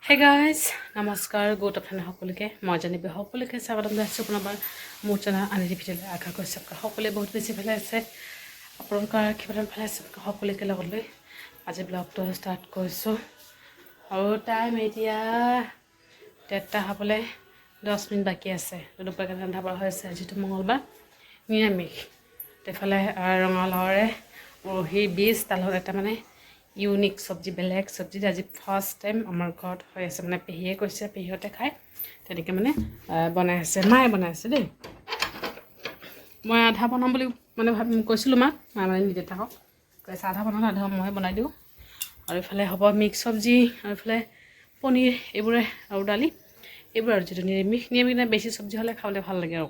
Hey guys, নমস্কাৰ good afternoon সকলোকে মই জানিবি সকলোকে স্বাগতম জনাইছোঁ পুনৰবাৰ মোৰ চেনেল আনিদি ভিডিঅ'লৈ আশা কৰিছোঁ সকলোৱে বহুত বেছি ভালে আছে আপোনালোকৰ কিমান ভালে আছে সকলোকে লগত লৈ আজি ব্লগটো ষ্টাৰ্ট কৰিছোঁ আৰু টাইম এতিয়া 3টা হ'বলৈ 10 মিনিট বাকী আছে দুপৰীয়া ৰন্ধা বঢ়া হৈ আছে আজিতো মঙলবাৰ নিৰামিষ তেফালে ৰঙালাওৰে উৰহি বীজ তালত এটা মানে ইউনিক চব্জি বেলেগ চব্জি আজি ফাৰ্ষ্ট টাইম আমাৰ ঘৰত হৈ আছে মানে পেহীয়ে কৈছে পেহীহঁতে খায় তেনেকৈ মানে বনাই আছে মায়ে বনাই আছে দেই মই আধা বনাম বুলি মানে কৈছিলোঁ মাক মায়ে মানে নিজে থাকক কৈছে আধা বনালে আধা মই বনাই দিওঁ আৰু ইফালে হ'ব মিক্স চব্জি আৰু ইফালে পনীৰ এইবোৰে আৰু দালি এইবোৰ আৰু যিটো নিৰামিষ বেছি চব্জি হ'লে খাবলৈ ভাল লাগে আৰু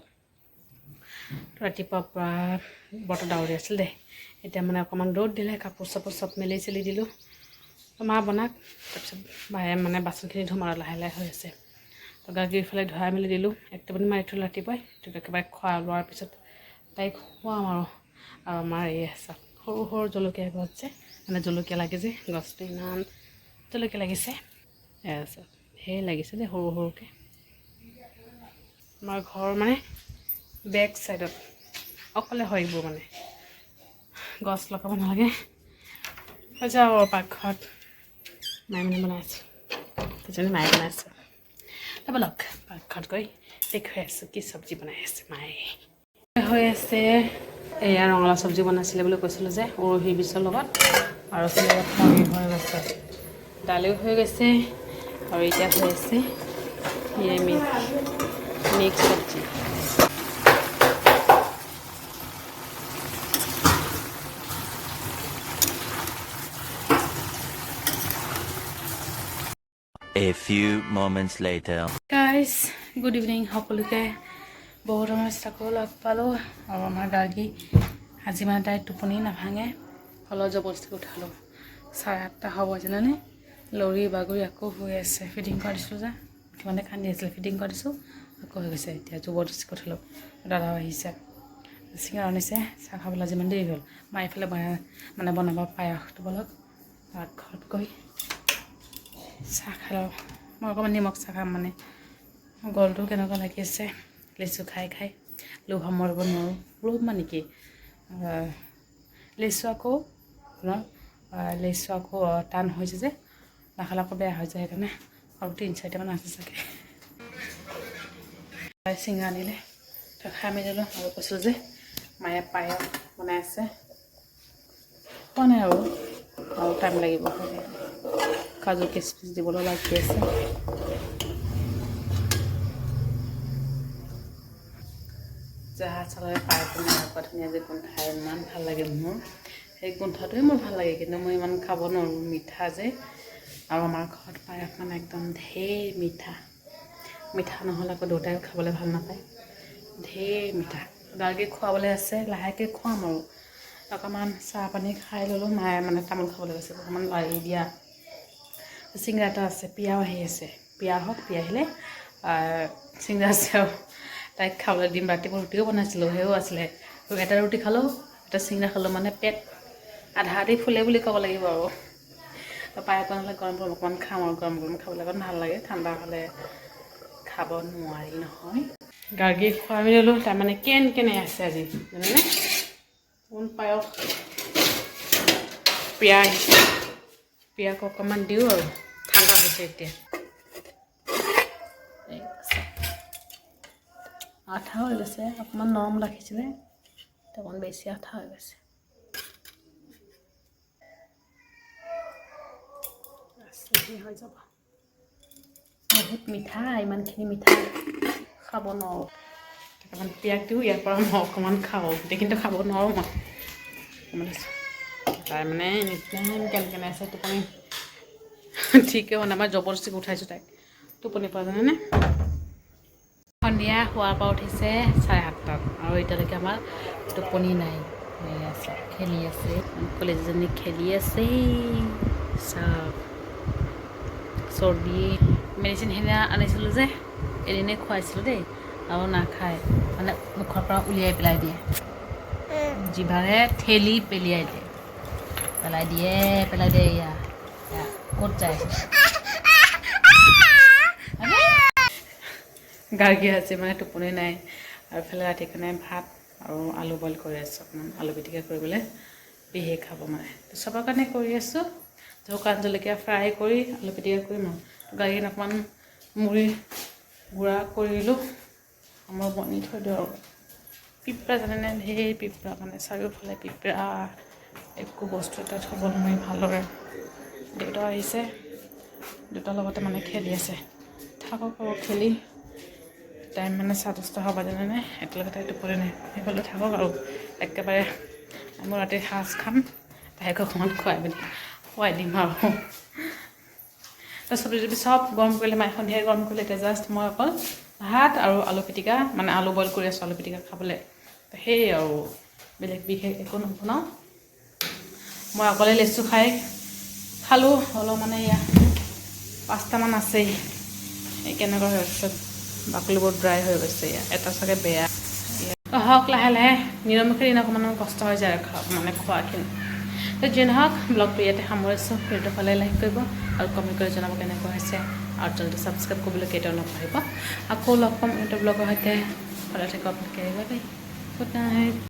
ৰাতিপুৱাৰ পৰা বতৰ ডাৱৰী আছিল দেই এতিয়া মানে অকণমান ৰ'দ দিলে কাপোৰ চাপোৰ চব মেলি চেলি দিলোঁ মা বনাক তাৰপিছত মায়ে মানে বাচনখিনি ধুম আৰু লাহে লাহে হৈ আছে তো গাখীৰ ইফালে ধুৱাই মেলি দিলোঁ এক টেবুল মাৰি থ'লোঁ ৰাতিপুৱাই তো একেবাৰে খোৱা লোৱাৰ পিছত তাইক খুৱাম আৰু আমাৰ এই চাক সৰু সৰু জলকীয়া গছ যে মানে জলকীয়া লাগে যে গছটো ইমান জলকীয়া লাগিছে ধেৰ লাগিছে দেই সৰু সৰুকৈ আমাৰ ঘৰ মানে বেক চাইডত অকলে হয় এইবোৰ মানে গছ লগাব নালাগে যাওঁ আৰু পাকঘৰত মায়ে মানে বনাই আছে দুজনী মায়ে বনাই আছে ব'লক পাকঘৰত গৈ দেখুৱাই আছোঁ কি চব্জি বনাই আছে মায়ে হৈ আছে এয়া ৰঙালাও চব্জি বনাইছিলে বুলি কৈছিলোঁ যে উৰহি বীজৰ লগত আৰু পনীৰ হৈ গৈছে দালিও হৈ গৈছে আৰু এতিয়া হৈ আছে মিক্স চব্জি A few moments later. Guys, good evening. সকলোকে বহুত সমস্যাকো লগ পালোঁ আৰু আমাৰ গাৰ্গী আজি মানে তাই টোপনি নাভাঙে হলত জবৰদস্তি উঠালোঁ 8:30 হ'ব জানানে লৰি বাগৰি আকৌ হৈ আছে ফিটিং কৰি দিছিলোঁ যে মানে কান্দি আছিলে ফিটিং কৰি দিছোঁ আকৌ হৈ গৈছে এতিয়া জবৰদস্তি উঠালোঁ দাদাও আহিছে চিঙৰা আনিছে চাহ খাবলৈ যিমান দেৰি হ'ল মা এইফালে বনাব পায়সটো বলক ঘৰত গৈ চাহ খালোঁ মই অকণমান নিমখ চাহ খাম মানে গলটো কেনেকুৱা লাগি আছে লেচু খাই খাই লোভ মৰিব নোৱাৰোঁ লোভ মানে কি লেচু আকৌ টান হৈছে যে নাখালে আকৌ বেয়া হৈ যায় সেইকাৰণে আৰু 3-4টামান আছে চাগে চিঙৰা আনিলে তো খাই মেলিলোঁ আৰু কৈছিলোঁ যে মায়ে পায়স বনাই আছে খোৱা নাই আৰু টাইম লাগিব কাজু কিচমিচ দিবলৈ লাগি আছে জাহাজ চলাৰে পাই পিনে আকৌ ধুনীয়া যে গোন্ধাই ইমান ভাল লাগে মোৰ সেই গোন্ধাটোৱে মোৰ ভাল লাগে কিন্তু মই ইমান খাব নোৱাৰোঁ মিঠা যে আৰু আমাৰ ঘৰত পায়স মানে একদম ঢেৰ মিঠা নহ'লে আকৌ দেউতাই খাবলৈ ভাল নাপায় ঢেৰ মিঠা গাৰ্গীক খুৱাবলৈ আছে লাহেকৈ খুৱাম আৰু অকণমান চাহ পানী খাই ল'লোঁ মায়ে মানে তামোল খাবলৈ গৈছে অকণমান লাৰি দিয়া চিংৰা এটা আছে পিয়াও আহি আছে পিয়া হওক পিয়া আহিলে চিংৰা আছে আৰু তাইক খাবলৈ দিম ৰাতিপুৱা ৰুটিও বনাইছিলোঁ সেয়াও আছিলে এটা ৰুটি খালোঁ এটা চিংৰা খালোঁ মানে পেট আধা ফুলে বুলি ক'ব লাগিব আৰু পায়স হ'লে গৰম গৰম অকণমান খাম আৰু গৰম গৰম খাবলৈ অকণ ভাল লাগে ঠাণ্ডা হ'লে খাব নোৱাৰি নহয় গাৰ্গী খুৱাই মেলিলোঁ তাৰমানে কেনে আছে আজি জানেনে কোন পায়স পিয়া আহিছে পিয়াক অকণমান দিওঁ আৰু ঠাণ্ডা হৈছে এতিয়া আঠা হৈ গৈছে অকণমান নৰম ৰাখিছিলে অকণমান বেছি আঠা হৈ গৈছে হৈ যাব বহুত মিঠা ইমানখিনি মিঠা খাব নোৱাৰোঁ অকণমান পিয়াক দিওঁ ইয়াৰ পৰা মই অকণমান খাওঁ গোটেইখিনিতো খাব নোৱাৰোঁ মই অকণমান তাই মানে কেনে আছে টোপনি ঠিকে হোৱা নাই মই জবৰদস্তি উঠাইছোঁ তাইক টোপনি পৰা জানেনে সন্ধিয়া শোৱাৰ পৰা উঠিছে 7:30 আৰু এতিয়ালৈকে আমাৰ টোপনি নাই আছে খেলি আছে কলেজীজনী খেলি আছে চাওক চৰ্দি মেডিচিন সেইদিনা আনিছিলোঁ যে এদিনেই খুৱাইছিলোঁ দেই আৰু নাখায় মানে মুখৰ পৰা উলিয়াই পেলাই দিয়ে জিভাৰে ঠেলি পেলাই দিয়ে এয়া ক'ত যায় গাৰ্গী আছে মানে টোপনি নাই আৰু ইফালে ৰাতিৰ কাৰণে ভাত আৰু আলু বইল কৰি আছোঁ অকণমান আলু পিটিকা কৰিবলৈ বিহে খাব মানে চবৰ কাৰণে কৰি আছোঁ শুকান জলকীয়া ফ্ৰাই কৰি আলু পিটিকা কৰিম আৰু গাৰ্গীক অকণমান মুড়ি গুড়া কৰিলোঁ আমাৰ বনি থৈ দিওঁ আৰু পিঁপৰা জানেনে ঢেৰ পিঁপৰা মানে চাৰিওফালে পিঁপৰা একো বস্তু এটা থ'ব নোৱাৰি ভালদৰে দেউতা আহিছে দেউতাৰ লগতে মানে খেলি আছে থাকক আৰু খেলি টাইম মানে 10:30 হ'ব জানেনে একেলগে তাই টোপনি নাই সেইফালে থাকক আৰু একেবাৰে মই ৰাতিৰ সাজ খাম তাইক অকণমান খুৱাই দিম আৰু তাৰপিছত যদি চব গৰম কৰিলে মায়ে সন্ধিয়াই গৰম কৰিলে এতিয়া জাষ্ট মই অকল ভাত আৰু আলু পিটিকা মানে আলু বইল কৰি আছোঁ আলু পিটিকা খাবলৈ সেই আৰু বেলেগ বিশেষ একো নবনাওঁ মই অকলে লেচু খালোঁ অলপ মানে এয়া 5টামান আছেই এই কেনেকুৱা হৈ গৈছে বাকলিবোৰ ড্ৰাই হৈ গৈছে এটা চাগে বেয়া হওক লাহে লাহে নিৰামিষৰ দিন অকণমান কষ্ট হৈ যায় মানে খোৱাখিনি তো যি নহওক ব্লগটো ইয়াতে সামৰিছোঁ ভিডিঅ'টো ভালে লাইক কৰিব আৰু কমেণ্ট কৰি জনাব কেনেকুৱা হৈছে আৰু চেনেলটো ছাবস্ক্ৰাইব কৰিবলৈ কেতিয়াও নপাহৰিব আকৌ লগ পাম এটা ব্লগৰ সৈতে ভালে থাকক আপোনালোকে বাই বাই গুড নাইট